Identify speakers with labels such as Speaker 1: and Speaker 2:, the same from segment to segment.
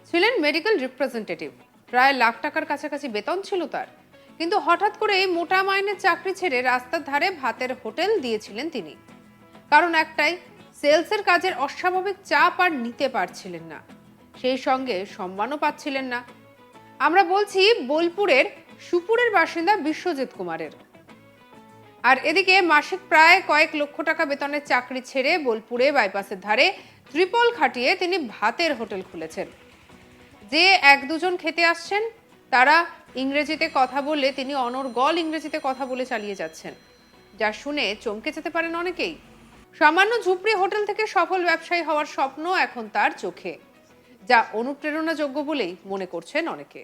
Speaker 1: ছিলেন medical representative, প্রায় লাখ টাকার কাছাকাছি বেতন ছিল তার। কিন্তু হঠাৎ করে মোটা মাইনের চাকরি ছেড়ে রাস্তার ধারে ভাতের হোটেল দিয়েছিলেন তিনি। কারণ একটাই, সেলসের কাজের অস্বাভাবিক চাপ আর নিতে পারছিলেন না, সেই সঙ্গে সম্মানও পাচ্ছিলেন না। আমরা বলছি বোলপুরের সুপুরের বাসিন্দা বিশ্বজিৎ কুমারের। আর এদিকে মাসিক প্রায় কয়েক লক্ষ টাকা বেতনের চাকরি ছেড়ে বোলপুরে বাইপাসের ধারে ত্রিপল খাটিয়ে তিনি ভাতের হোটেল খুলেছেন। যে এক দুজন খেতে আসছেন তারা ইংরেজিতে কথা বললে তিনি অনর্গল ইংরেজিতে কথা বলে চালিয়ে যাচ্ছেন, যা শুনে চমকে যেতে পারেন অনেকেই। সামান্য ঝুপড়ি হোটেল থেকে সফল ব্যবসায়ী হওয়ার স্বপ্ন এখন তার চোখে, যা অনুপ্রেরণাযোগ্য বলেই মনে করছেন অনেকে।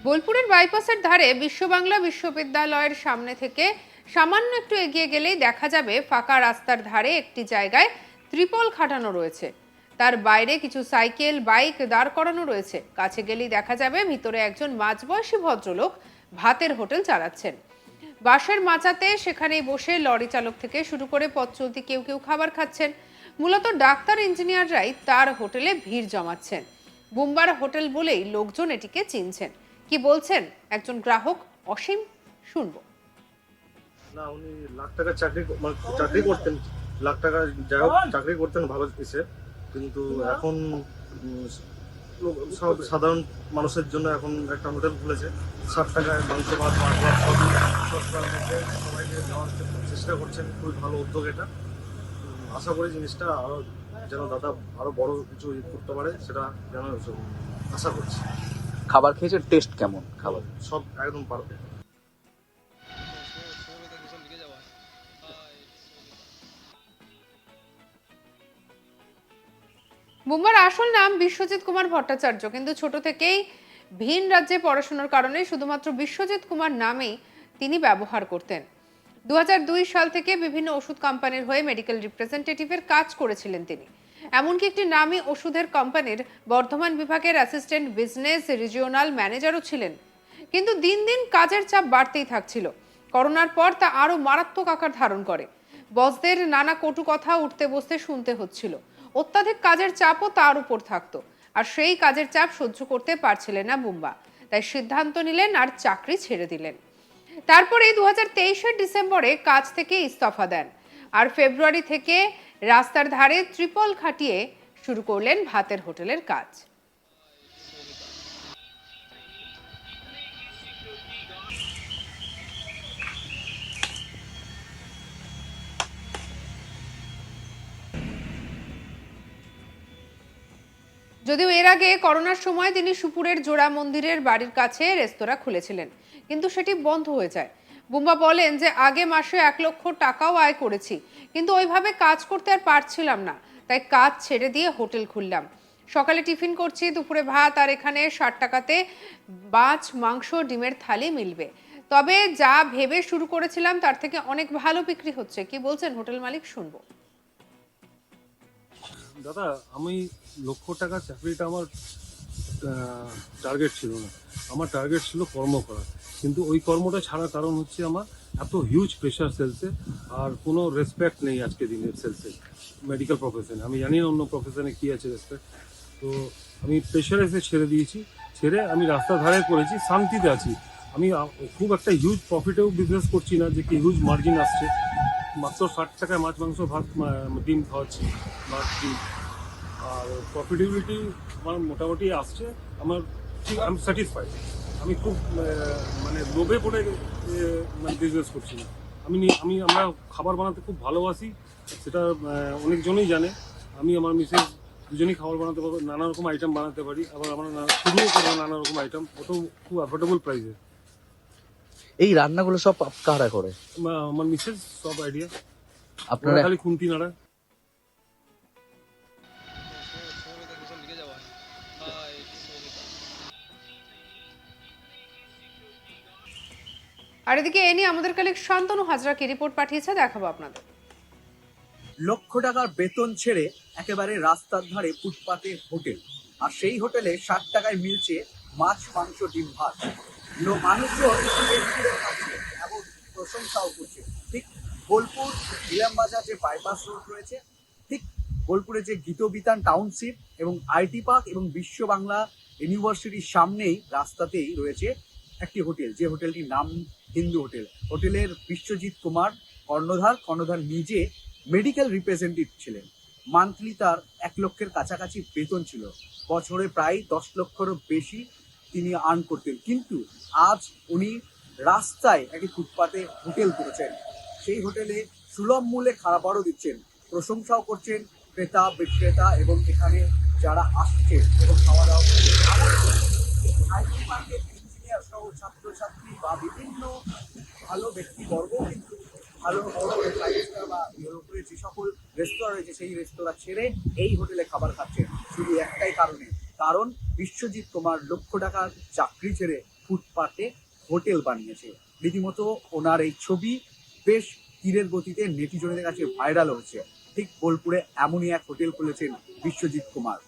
Speaker 1: বোলপুরের বাইপাসের ধারে বিশ্ব বাংলা বিশ্ববিদ্যালয়ের সামনে থেকে সামান্য একটু এগিয়ে গেলেই দেখা যাবে ফাঁকা রাস্তার ধারে একটি জায়গায় ত্রিপল খাটানো রয়েছে। তার বাইরে কিছু সাইকেল বাইক দাঁড় করানো রয়েছে। কাছে গেলেই দেখা যাবে ভিতরে একজন মাঝবয়সী ভদ্রলোক ভাতের হোটেল চালাচ্ছেন। বাঁশের মাচাতে সেখানেই বসে লরি চালক থেকে শুরু করে পথ চলতি কেউ কেউ খাবার খাচ্ছেন। মূলত ডাক্তার ইঞ্জিনিয়াররাই তার হোটেলে ভিড় জমাচ্ছেন। বুম্বার হোটেল বলেই লোকজন এটিকে চিনছেন। কি বলছেন একজন গ্রাহক অসীম, শুনবো।
Speaker 2: না, উনি লাখ টাকার চাকরি করতেন, লাখ টাকা যাই হোক চাকরি করতেন ভালো দেশে, কিন্তু এখন সাধারণ মানুষের জন্য এখন একটা হোটেল খুলেছে। 60 টাকায় মাংস ভাত মাছ ভাত সবই সস্তার মধ্যে সবাইকে দেওয়ার চেষ্টা করছেন। খুবই ভালো উদ্যোগ এটা। আশা করি জিনিসটা আরও যেন দাদা আরও বড় কিছু করতে পারে, সেটা যেন আশা করছি।
Speaker 3: খাবার খেয়েছে, টেস্ট কেমন? খাবার
Speaker 2: সব একদম পারফেক্ট।
Speaker 1: বুম্বার আসল নাম বিশ্বজিৎ কুমার ভট্টাচার্য, কিন্তু ছোট থেকেই ভিন রাজ্যে পড়াশোনার কারণে শুধুমাত্র বিশ্বজিৎ কুমার নামেই তিনি ব্যবহার করতেন। 2002 সাল থেকে বিভিন্ন ওষুধ কোম্পানির হয়ে মেডিকেল রিপ্রেজেন্টেটিভের কাজ করেছিলেন তিনি। এমনকি একটি নামী ওষুধের কোম্পানির বর্ধমান বিভাগের অ্যাসিস্ট্যান্ট বিজনেস রিজিওনাল ম্যানেজারও ছিলেন। কিন্তু দিন দিন কাজের চাপ বাড়তেই থাকছিল। করোনার পর তা আরো মারাত্মক আকার ধারণ করে। বসদের নানা কটু কথা উঠতে বসতে শুনতে হচ্ছিল। অত্যাধিক কাজের চাপও তার উপর থাকতো, আর সেই কাজের চাপ সহ্য করতে পারছিলেন না বুম্বা। তাই সিদ্ধান্ত নিলেন আর চাকরি ছেড়ে দিলেন। তারপরে 2023-এর ডিসেম্বরে কাজ থেকে ইস্তফা দেন, আর ফেব্রুয়ারি থেকে রাস্তার ধারে ত্রিপল খাটিয়ে শুরু করলেন ভাতের হোটেলের কাজ। যদিও এর আগে করোনার সময় তিনি সুপুরের জোড়া মন্দিরের বাড়ির কাছে রেস্তোরাঁ খুলেছিলেন, কিন্তু সেটি বন্ধ হয়ে যায়। বুম্বা বলেন যে আগে মাসে 1 লক্ষ টাকাও আয় করেছি, কিন্তু ওইভাবে কাজ করতে আর পারছিলাম না, তাই কাজ ছেড়ে দিয়ে হোটেল খুললাম। সকালে টিফিন করছি, দুপুরে ভাত, আর এখানে 60 টাকাতে মাছ মাংস ডিমের থালি মিলবে। তবে যা ভেবে শুরু করেছিলাম তার থেকে অনেক ভালো বিক্রি হচ্ছে। কি বলছেন হোটেল মালিক, শুনবো।
Speaker 2: দাদা, আমি লক্ষ টাকার চাকরিটা আমার টার্গেট ছিল না। আমার টার্গেট ছিল কর্ম করা, কিন্তু ওই কর্মটা ছাড়া কারণ হচ্ছে আমার এত হিউজ প্রেশার সেলসে, আর কোনো রেসপেক্ট নেই আজকে দিনের সেলসে, মেডিকেল প্রফেশনে। আমি জানি না অন্য প্রফেশনে কী আছে রেসপেক্ট। তো আমি প্রেশারে এসে ছেড়ে দিয়েছি। ছেড়ে আমি রাস্তার ধারে করেছি, শান্তিতে আছি। আমি খুব একটা হিউজ প্রফিটেও বিজনেস করছি না যে কি হিউজ মার্জিন আসছে। মাত্র 60 টাকায় মাছ মাংস ভাত ডিম খাওয়াচ্ছি, ভাত ডিম। আর প্রফিটেবিলিটি আমার মোটামুটি আসছে। আমার ঠিক আমি স্যাটিসফাইড। আমি খুব মানে লোভে পড়ে মানে বিজনেস করছি না। আমরা খাবার বানাতে খুব ভালোবাসি, সেটা অনেকজনই জানে। আমি আমার মিসেস দুজনেই খাবার বানাতে পারবো, নানা রকম আইটেম বানাতে পারি। আবার আমরা শুরুও করবো নানা রকম আইটেম, ওটাও খুব অ্যাফোর্ডেবল প্রাইসে।
Speaker 3: এই রান্নাগুলো সব কারা করে?
Speaker 2: আমার মিসেস সব আইডিয়া,
Speaker 3: আপনারা
Speaker 2: খালি খুন্তি নাড়া।
Speaker 1: আর এদিকে এ নিয়ে আমাদের কালেক্ট শান্তনু হাজরা কি রিপোর্ট পাঠিয়েছে, দেখাবো আপনাদের।
Speaker 4: লক্ষ টাকার বেতন ছেড়ে একেবারে রাস্তার ধারে ফুটপাতে হোটেল, আর সেই হোটেলে 60 টাকায় মিলছে মাছ মাংস ডিম ভাত। মানুষজন পেট পুরে খাচ্ছে এবং প্রশংসাও করছে। ঠিক বোলপুর ইলামবাজার যে বাইপাস রোড রয়েছে, ঠিক বোলপুরে যে গীতবিতান টাউনশিপ এবং আইটি পার্ক এবং বিশ্ব বাংলা ইউনিভার্সিটির সামনেই রাস্তাতেই রয়েছে একটি হোটেল, যে হোটেলটির নাম হিন্দু হোটেল। হোটেলের বিশ্বজিৎ কুমার কর্ণধার নিজে মেডিকেল রিপ্রেজেন্টেটিভ ছিলেন। মান্থলি তার 1 লক্ষের কাছাকাছি বেতন ছিল, বছরে প্রায় 10 লক্ষেরও বেশি তিনি আর্ন করতেন। কিন্তু আজ উনি রাস্তায় একটি ফুটপাতে হোটেল করেছেন। সেই হোটেলে সুলভ মূল্যে খাবারও দিচ্ছেন, প্রশংসাও করছেন ক্রেতা বিক্রেতা এবং এখানে যারা আসছে এবং খাওয়া দাওয়া করছে। আইটি পার্কের ইঞ্জিনিয়ার সহ ছাত্রছাত্রী বা বিভিন্ন ভালো ব্যক্তিবর্গ কিন্তু ভালো বড় ফাইভ স্টার বা ইউরোপের যে সকল রেস্তোরাঁ রয়েছে সেই রেস্তোরাঁ ছেড়ে এই হোটেলে খাবার খাচ্ছেন শুধু একটাই কারণ বিশ্বজিৎ কুমার লক্ষ টাকার চাকরি ছেড়ে ফুটপাতে হোটেল বানিয়েছে। রীতিমতো ওনার এই ছবি বেশ তীরের গতিতে নেটিজনদের কাছে ভাইরাল হচ্ছে। ঠিক বোলপুরে এমনই এক হোটেল খুলেছেন বিশ্বজিৎ কুমার।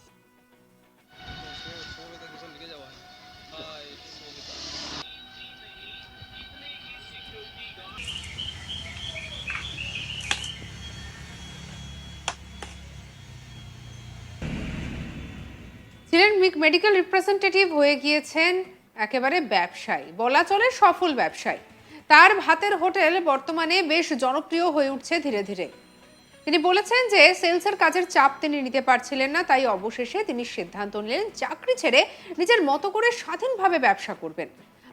Speaker 1: ছিলেন মেডিকেল রিপ্রেজেন্টেটিভ, হয়ে গিয়েছেন একেবারে ব্যবসায়ী, বলা চলে সফল ব্যবসায়ী। তার ভাতের হোটেল বর্তমানে বেশ জনপ্রিয় হয়ে উঠছে ধীরে ধীরে। তিনি বলেছেন যে সেলসের কাজের চাপ তিনি নিতে পারছিলেন না, তাই অবশেষে তিনি সিদ্ধান্ত নিলেন চাকরি ছেড়ে নিজের মতো করে স্বাধীনভাবে ব্যবসা করবেন।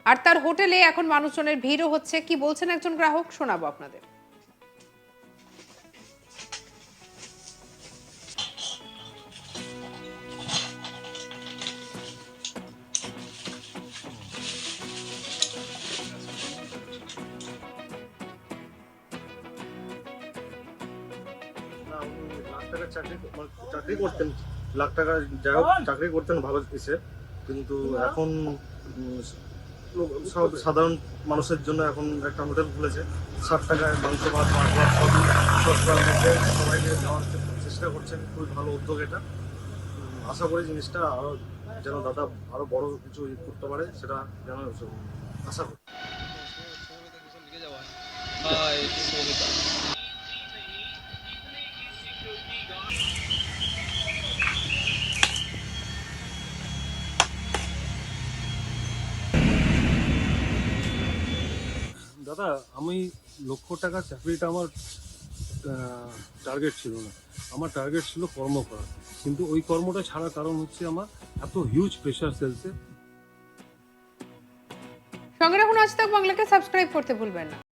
Speaker 1: আর তার হোটেলে এখন মানুষজনের ভিড়ও হচ্ছে। কি বলছেন একজন গ্রাহক, শোনাবো আপনাদের।
Speaker 5: না, উনি লাখ টাকার চাকরি করতেন, লাখ টাকা যাই হোক চাকরি করতেন ভালো কিছু, কিন্তু এখন সাধারণ মানুষের জন্য এখন একটা হোটেল খুলেছে। 60 টাকায় মাংস ভাত মাছ ভাত সবই সস্তার মধ্যে সবাইকে দেওয়ার চেষ্টা করছেন। খুবই ভালো উদ্যোগ এটা। আশা করি জিনিসটা আরও যেন দাদা আরও বড় কিছু করতে পারে, সেটা যেন আশা করি।
Speaker 2: দাদা, আমি লক্ষ টাকার চাকরিটা আমার টার্গেট ছিল না। আমার টার্গেট ছিল কর্ম করা, কিন্তু ওই কর্মটা ছাড়া কারণ হচ্ছে আমার এত হিউজ প্রেশার সেলসে।
Speaker 1: সঙ্গে রাখুন আজ তাক বাংলাকে, সাবস্ক্রাইব করতে ভুলবেন না।